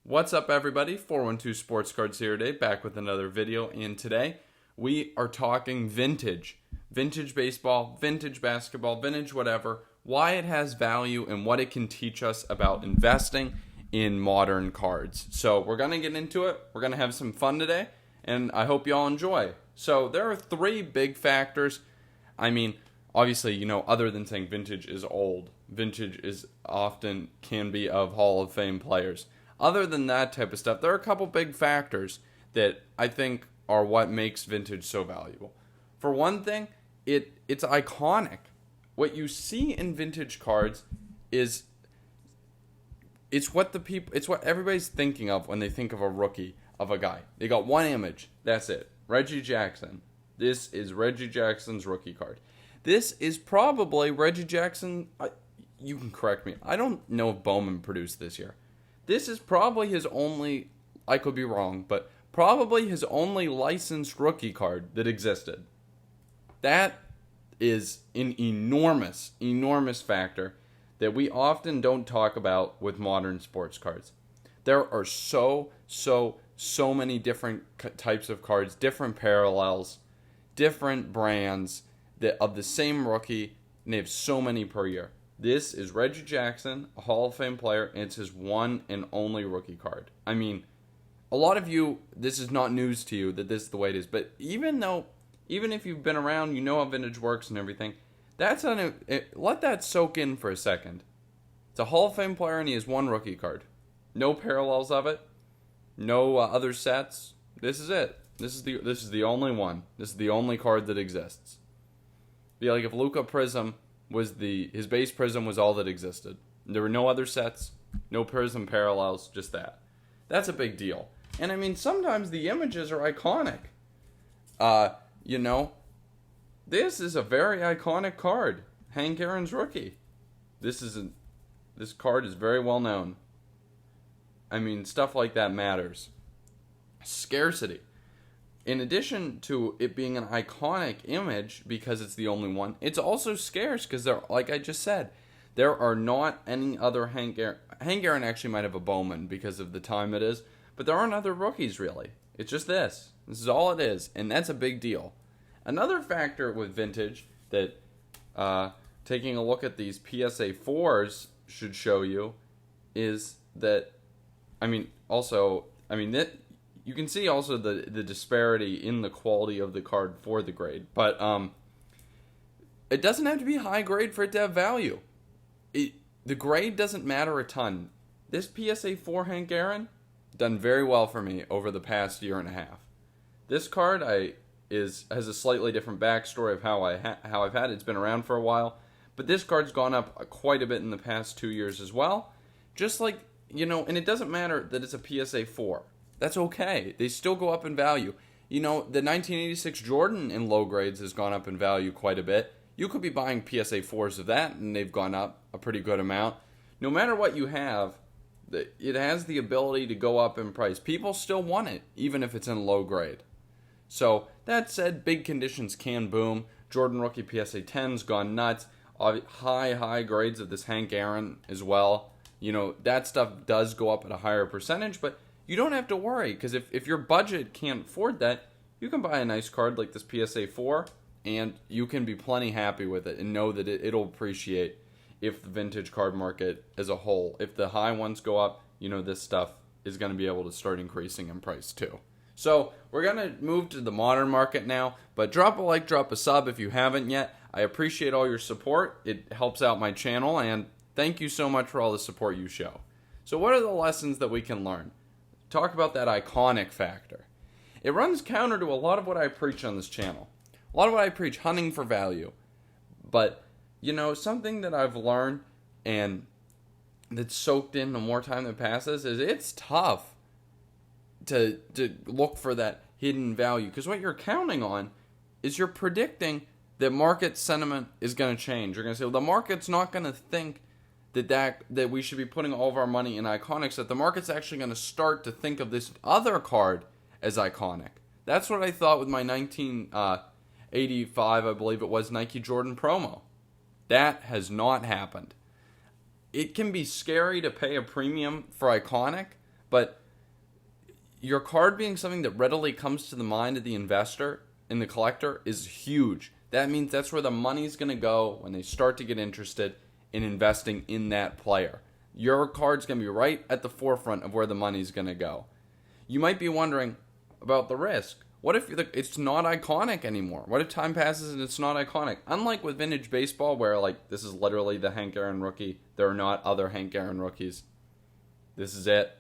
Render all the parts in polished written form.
What's up, everybody? 412 Sports Cards here today, back with another video. And today we are talking vintage baseball, vintage basketball, vintage whatever, why it has value and what it can teach us about investing in modern cards. So we're going to get into it. We're going to have some fun today, and I hope you all enjoy. So there are three big factors. I mean, obviously, other than saying vintage is old, vintage is often can be of Hall of Fame players. Other than that type of stuff, there are a couple big factors that I think are what makes vintage so valuable. For one thing, it's iconic. What you see in vintage cards is it's what everybody's thinking of when they think of a rookie, of a guy. They got one image. That's it. Reggie Jackson. This is Reggie Jackson's rookie card. This is probably Reggie Jackson. You can correct me. I don't know if Bowman produced this year. This is probably his only, I could be wrong, but probably his only licensed rookie card that existed. That is an enormous, enormous factor that we often don't talk about with modern sports cards. There are so many different types of cards, different parallels, different brands of the same rookie, and they have so many per year. This is Reggie Jackson, a Hall of Fame player, and it's his one and only rookie card. I mean, a lot of you, this is not news to you that this is the way it is, but even if you've been around, you know how vintage works and everything, let that soak in for a second. It's a Hall of Fame player, and he has one rookie card. No parallels of it, no other sets. This is it. This is the only one. This is the only card that exists. Be like if Luca Prism was his base Prism was all that existed. There were no other sets, no Prism parallels, just that. That's a big deal. And I mean, sometimes the images are iconic. This is a very iconic card. Hank Aaron's rookie. This card is very well known. I mean, stuff like that matters. Scarcity. In addition to it being an iconic image because it's the only one, it's also scarce because like I just said, there are not any other Hank Aaron. Hank Aaron actually might have a Bowman because of the time it is, but there aren't other rookies really. It's just this. This is all it is, and that's a big deal. Another factor with vintage that taking a look at these PSA 4s should show you is that, you can see also the disparity in the quality of the card for the grade. But it doesn't have to be high grade for it to have value. The grade doesn't matter a ton. This PSA 4 Hank Aaron done very well for me over the past year and a half. This card has a slightly different backstory of how I've had it. It's been around for a while. But this card's gone up quite a bit in the past 2 years as well. Just like, and it doesn't matter that it's a PSA 4. That's okay. They still go up in value. The 1986 Jordan in low grades has gone up in value quite a bit. You could be buying PSA 4s of that, and they've gone up a pretty good amount. No matter what you have, it has the ability to go up in price. People still want it, even if it's in low grade. So, that said, big conditions can boom. Jordan rookie PSA 10's gone nuts. High grades of this Hank Aaron as well. That stuff does go up at a higher percentage, but you don't have to worry, because if your budget can't afford that, you can buy a nice card like this PSA 4, and you can be plenty happy with it and know that it'll appreciate if the vintage card market as a whole, if the high ones go up, this stuff is going to be able to start increasing in price too. So we're going to move to the modern market now, but drop a like, drop a sub if you haven't yet. I appreciate all your support. It helps out my channel, and thank you so much for all the support you show. So what are the lessons that we can learn? Talk about that iconic factor. It runs counter to a lot of what I preach on this channel. A lot of what I preach, hunting for value. But, something that I've learned and that's soaked in the more time that passes is it's tough to look for that hidden value. Because what you're counting on is you're predicting that market sentiment is going to change. You're going to say, well, the market's not going to think that we should be putting all of our money in iconics, that the market's actually going to start to think of this other card as iconic. That's what I thought with my 1985, I believe it was, Nike Jordan promo. That has not happened. It can be scary to pay a premium for iconic, But your card being something that readily comes to the mind of the investor and the collector is huge. That means that's where the money's going to go when they start to get interested in investing in that player. Your card's going to be right at the forefront of where the money's going to go. You might be wondering about the risk. What if it's not iconic anymore? What if time passes and it's not iconic? Unlike with vintage baseball, where like this is literally the Hank Aaron rookie, there are not other Hank Aaron rookies. This is it.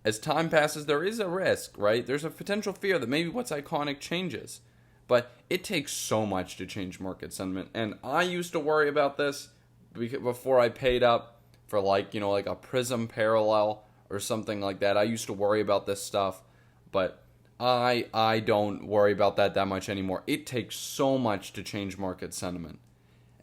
As time passes, there is a risk, right? There's a potential fear that maybe what's iconic changes. But it takes so much to change market sentiment. And I used to worry about this before I paid up for like a Prism parallel or something like that. I used to worry about this stuff, but I don't worry about that much anymore. It takes so much to change market sentiment.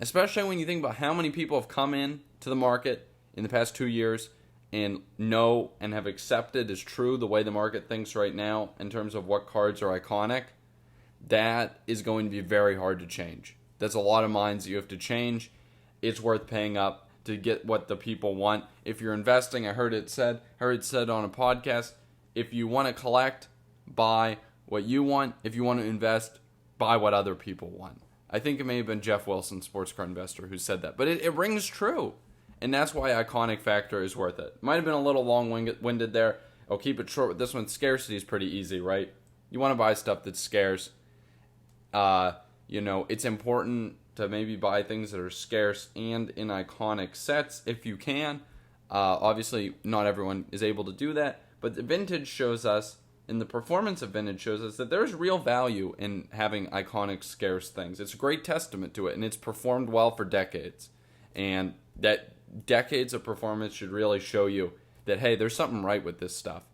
Especially when you think about how many people have come in to the market in the past 2 years and know and have accepted as true the way the market thinks right now in terms of what cards are iconic. That is going to be very hard to change. That's a lot of minds that you have to change. It's worth paying up to get what the people want. If you're investing, I heard it said on a podcast, if you want to collect, buy what you want. If you want to invest, buy what other people want. I think it may have been Jeff Wilson, sports card investor, who said that. But it rings true. And that's why iconic factor is worth it. Might have been a little long-winded there. I'll keep it short with this one. Scarcity is pretty easy, right? You want to buy stuff that's scarce. It's important to maybe buy things that are scarce and in iconic sets if you can. Obviously, not everyone is able to do that. But the vintage shows us, and the performance of vintage shows us that there's real value in having iconic, scarce things. It's a great testament to it, and it's performed well for decades. And that decades of performance should really show you that, hey, there's something right with this stuff.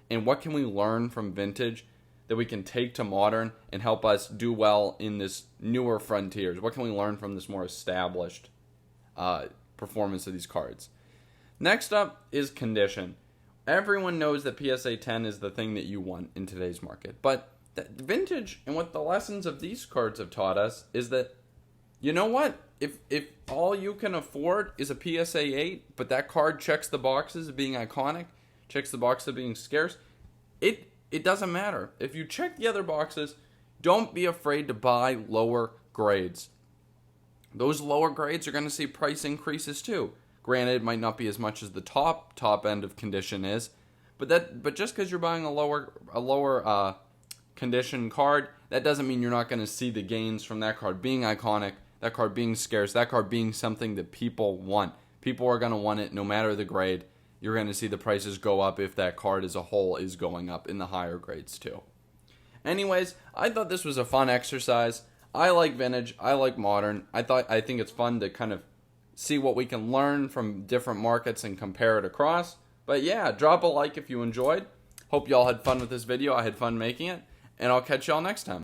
And what can we learn from vintage that we can take to modern and help us do well in this newer frontiers? What can we learn from this more established performance of these cards? Next up is condition. Everyone knows that PSA 10 is the thing that you want in today's market. But vintage and what the lessons of these cards have taught us is that, you know what? If all you can afford is a PSA 8, but that card checks the boxes of being iconic, checks the box of being scarce, it doesn't matter. If you check the other boxes, don't be afraid to buy lower grades. Those lower grades are going to see price increases too. Granted, it might not be as much as the top end of condition is, but just because you're buying a lower condition card, that doesn't mean you're not going to see the gains from that card being iconic, that card being scarce, that card being something that people want. People are going to want it no matter the grade. You're going to see the prices go up if that card as a whole is going up in the higher grades too. Anyways, I thought this was a fun exercise. I like vintage. I like modern. I think it's fun to kind of see what we can learn from different markets and compare it across. But yeah, drop a like if you enjoyed. Hope y'all had fun with this video. I had fun making it. And I'll catch y'all next time.